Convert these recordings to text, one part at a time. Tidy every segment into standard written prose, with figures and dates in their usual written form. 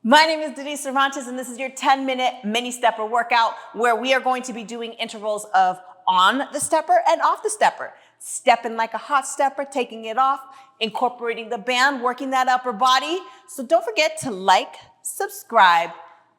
My name is Denise Cervantes, and this is your 10-minute mini stepper workout where we are going to be doing intervals of on the stepper and off the stepper. Stepping like a hot stepper, taking it off, incorporating the band, working that upper body. So don't forget to like, subscribe,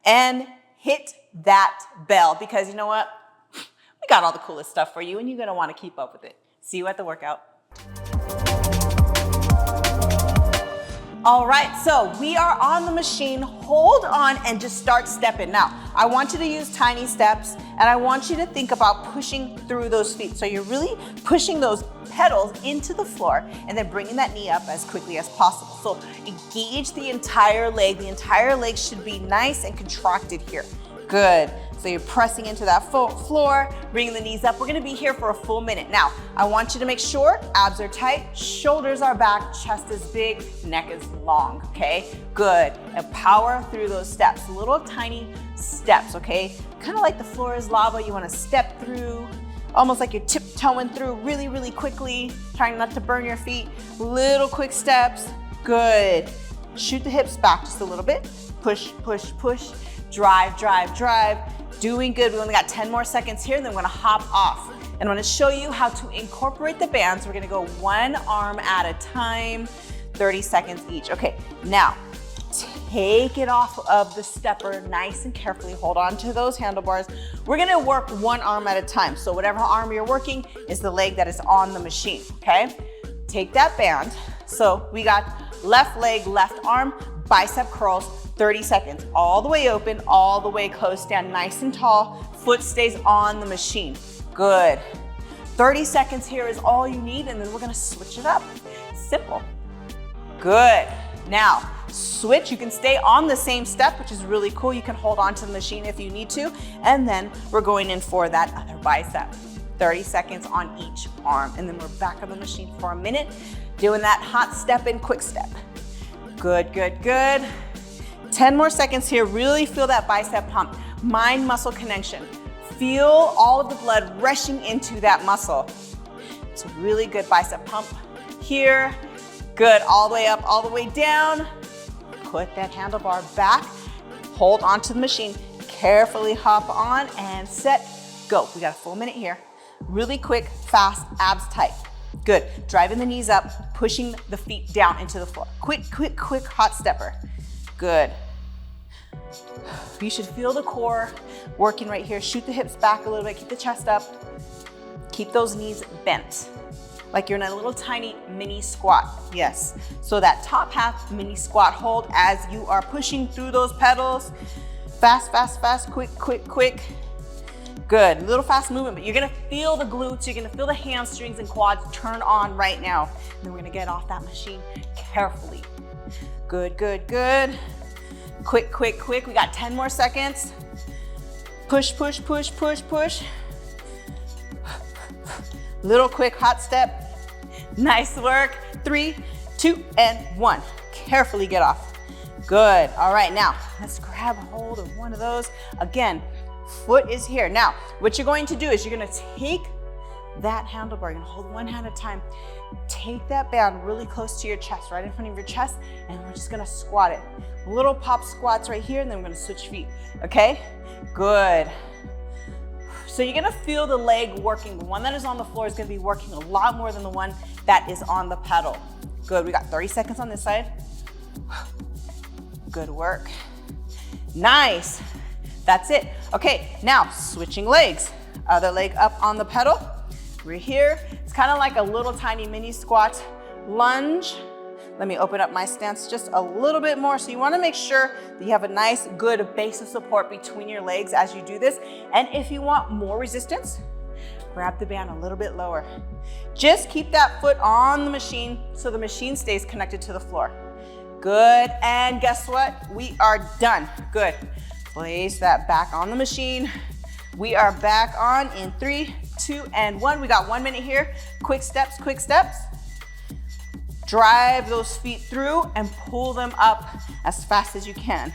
and hit that bell because you know what? We got all the coolest stuff for you and you're gonna wanna keep up with it. See you at the workout. All right, so we are on the machine. Hold on and just start stepping. Now, I want you to use tiny steps and I want you to think about pushing through those feet. So you're really pushing those pedals into the floor and then bringing that knee up as quickly as possible. So engage the entire leg. The entire leg should be nice and contracted here. Good. So you're pressing into that floor, bringing the knees up. We're gonna be here for a full minute. Now, I want you to make sure abs are tight, shoulders are back, chest is big, neck is long, okay? Good. And power through those steps, little tiny steps, okay? Kind of like the floor is lava. You wanna step through, almost like you're tiptoeing through really, really quickly, trying not to burn your feet. Little quick steps. Good. Shoot the hips back just a little bit. Push, push, push. Drive, drive, drive. Doing good. We only got 10 more seconds here, and then we're gonna hop off. And I'm gonna show you how to incorporate the bands. We're gonna go one arm at a time, 30 seconds each. Okay, now take it off of the stepper nice and carefully. Hold on to those handlebars. We're gonna work one arm at a time. So whatever arm you're working is the leg that is on the machine, okay? Take that band. So we got left leg, left arm, bicep curls, 30 seconds, all the way open, all the way closed, stand nice and tall, foot stays on the machine. Good. 30 seconds here is all you need, and then we're gonna switch it up. Simple. Good. Now, switch, you can stay on the same step, which is really cool. You can hold on to the machine if you need to, and then we're going in for that other bicep. 30 seconds on each arm, and then we're back on the machine for a minute, doing that hot step and quick step. Good, good, good. 10 more seconds here. Really feel that bicep pump. Mind-muscle connection. Feel all of the blood rushing into that muscle. It's a really good bicep pump here. Good, all the way up, all the way down. Put that handlebar back. Hold onto the machine. Carefully hop on and set, go. We got a full minute here. Really quick, fast, abs tight. Good, driving the knees up, pushing the feet down into the floor. Quick, quick, quick, hot stepper. Good. You should feel the core working right here. Shoot the hips back a little bit, keep the chest up. Keep those knees bent, like you're in a little tiny mini squat. Yes, so that top half mini squat hold as you are pushing through those pedals. Fast, fast, fast, quick, quick, quick. Good, a little fast movement, but you're gonna feel the glutes, you're gonna feel the hamstrings and quads turn on right now. And then we're gonna get off that machine carefully. Good, good, good. Quick, quick, quick. We got 10 more seconds. Push, push, push, push, push. Little quick hot step. Nice work. 3, 2, and 1. Carefully get off. Good. All right, now let's grab hold of one of those. Again, foot is here. Now, what you're going to do is you're going to take that handlebar. You're going to hold one hand at a time. Take that band really close to your chest, right in front of your chest, and we're just gonna squat it. Little pop squats right here, and then we're gonna switch feet, okay? Good. So you're gonna feel the leg working. The one that is on the floor is gonna be working a lot more than the one that is on the pedal. Good, we got 30 seconds on this side. Good work. Nice, that's it. Okay, now switching legs. Other leg up on the pedal. We're here. It's kind of like a little tiny mini squat lunge. Let me open up my stance just a little bit more. So you want to make sure that you have a nice, good base of support between your legs as you do this. And if you want more resistance, grab the band a little bit lower. Just keep that foot on the machine so the machine stays connected to the floor. Good, and guess what? We are done. Good. Place that back on the machine. We are back on in 3, 2, and 1. We got 1 minute here. Quick steps, quick steps. Drive those feet through and pull them up as fast as you can.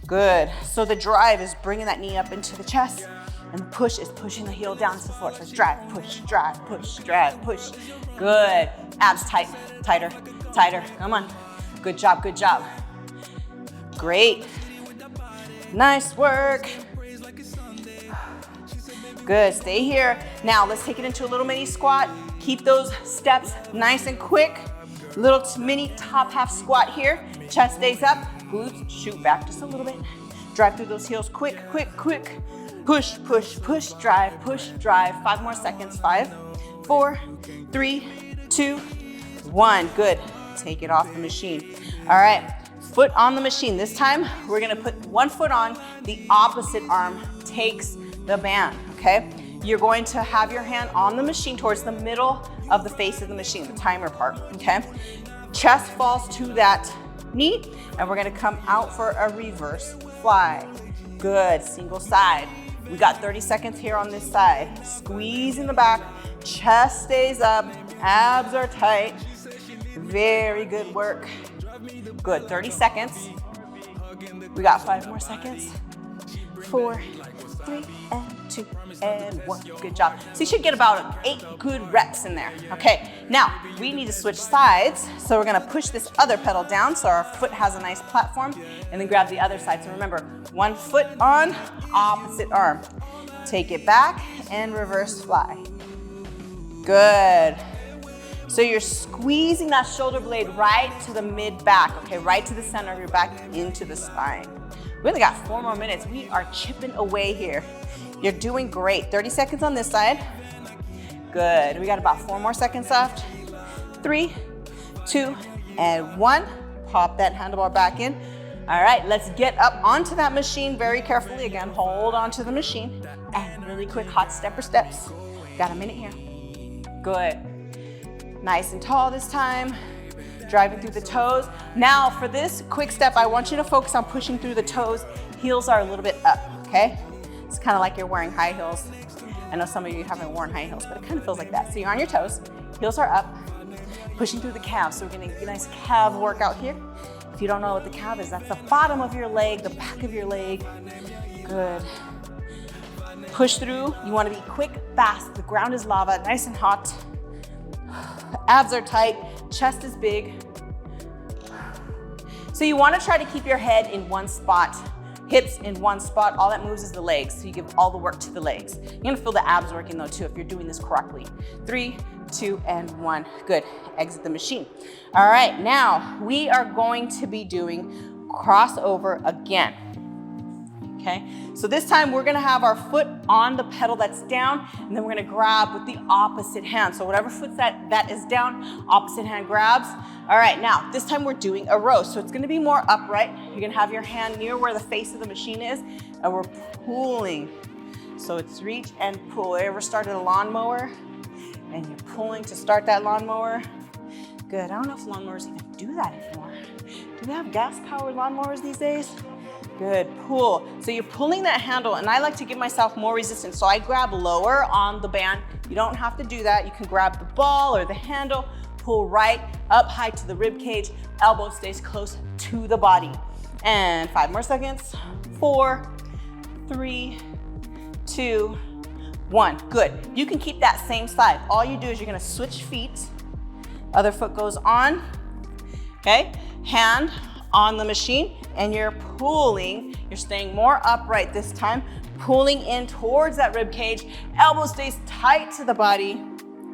Good. So the drive is bringing that knee up into the chest, and the push is pushing the heel down to the floor. So drive, push, drive, push, drive, push. Good. Abs tight, tighter, tighter. Come on. Good job, good job. Great. Nice work. Good, stay here. Now let's take it into a little mini squat. Keep those steps nice and quick. Little mini top half squat here. Chest stays up, glutes shoot back just a little bit. Drive through those heels, quick, quick, quick. Push, push, push, drive, push, drive. 5 more seconds, 5, 4, 3, 2, 1. Good, take it off the machine. All right, foot on the machine. This time, we're gonna put one foot on, the opposite arm takes the band, okay? You're going to have your hand on the machine towards the middle of the face of the machine, the timer part, okay? Chest falls to that knee, and we're gonna come out for a reverse fly. Good, single side. We got 30 seconds here on this side. Squeeze in the back, chest stays up, abs are tight. Very good work. Good, 30 seconds. We got 5 more seconds. 4, 3, and 2, and 1. Good job. So you should get about 8 good reps in there. Okay, now we need to switch sides. So we're gonna push this other pedal down so our foot has a nice platform, and then grab the other side. So remember, one foot on, opposite arm. Take it back and reverse fly. Good. So you're squeezing that shoulder blade right to the mid back, okay, right to the center of your back, into the spine. We only got 4 more minutes. We are chipping away here. You're doing great. 30 seconds on this side. Good. We got about 4 more seconds left. 3, 2, and 1. Pop that handlebar back in. All right, let's get up onto that machine very carefully. Again, hold onto the machine. And really quick hot stepper steps. Got a minute here. Good. Nice and tall this time. Driving through the toes. Now for this quick step, I want you to focus on pushing through the toes. Heels are a little bit up, okay? It's kind of like you're wearing high heels. I know some of you haven't worn high heels, but it kind of feels like that. So you're on your toes, heels are up, pushing through the calves. So we're gonna get a nice calf workout here. If you don't know what the calf is, that's the bottom of your leg, the back of your leg. Good. Push through. You wanna be quick, fast. The ground is lava, nice and hot. Abs are tight, chest is big. So you wanna try to keep your head in one spot, hips in one spot. All that moves is the legs, so you give all the work to the legs. You're gonna feel the abs working though too if you're doing this correctly. 3, 2, and 1. Good, exit the machine. All right, now we are going to be doing crossover again. Okay, so this time we're gonna have our foot on the pedal that's down, and then we're gonna grab with the opposite hand. So whatever foot that is down, opposite hand grabs. All right, now this time we're doing a row. So it's gonna be more upright. You're gonna have your hand near where the face of the machine is, and we're pulling. So it's reach and pull. Ever started a lawnmower? And you're pulling to start that lawnmower? Good, I don't know if lawnmowers even do that anymore. Do they have gas-powered lawnmowers these days? Good, pull. So you're pulling that handle, and I like to give myself more resistance. So I grab lower on the band. You don't have to do that. You can grab the ball or the handle, pull right up high to the rib cage, elbow stays close to the body. And 5 more seconds. 4, 3, 2, 1. Good. You can keep that same side. All you do is you're gonna switch feet. Other foot goes on. Okay, hand on the machine, and you're pulling. You're staying more upright this time, pulling in towards that rib cage. Elbow stays tight to the body.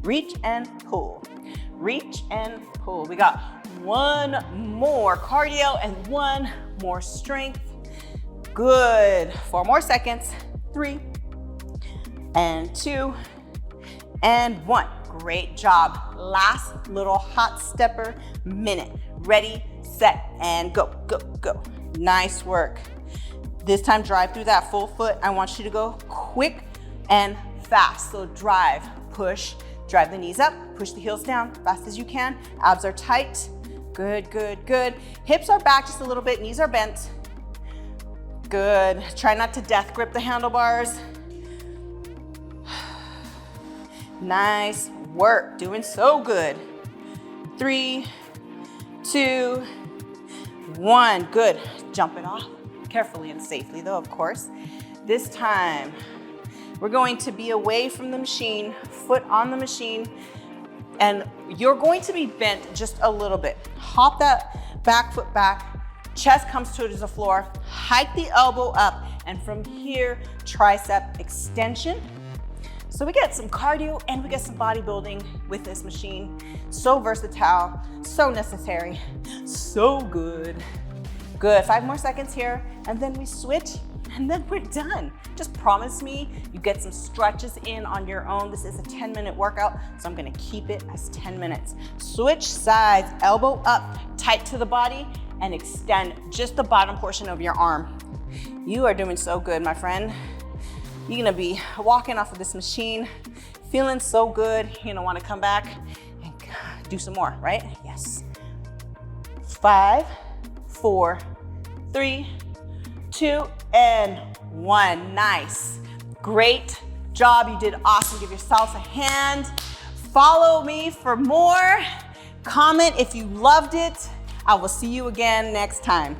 Reach and pull. Reach and pull. We got 1 more cardio and 1 more strength. Good. 4 more seconds. 3, and 2, and 1. Great job. Last little hot stepper minute. Ready, set, and go, go, go. Nice work. This time, drive through that full foot. I want you to go quick and fast. So drive, push, drive the knees up, push the heels down, fast as you can. Abs are tight. Good, good, good. Hips are back just a little bit, knees are bent. Good. Try not to death grip the handlebars. Nice work, doing so good. 3, 2, 1, good. Jump it off, carefully and safely though, of course. This time, we're going to be away from the machine, foot on the machine, and you're going to be bent just a little bit. Hop that back foot back, Chest comes towards the floor, hike the elbow up, and from here, tricep extension. So we get some cardio and we get some bodybuilding with this machine. So versatile, so necessary, so good. Good, 5 more seconds here, and then we switch, and then we're done. Just promise me you get some stretches in on your own. This is a 10-minute workout, so I'm gonna keep it as 10 minutes. Switch sides, elbow up, tight to the body, and extend just the bottom portion of your arm. You are doing so good, my friend. You're gonna be walking off of this machine, feeling so good. You're gonna wanna come back and do some more, right? Yes. 5, 4, 3, 2, and 1. Nice. Great job. You did awesome. Give yourself a hand. Follow me for more. Comment if you loved it. I will see you again next time.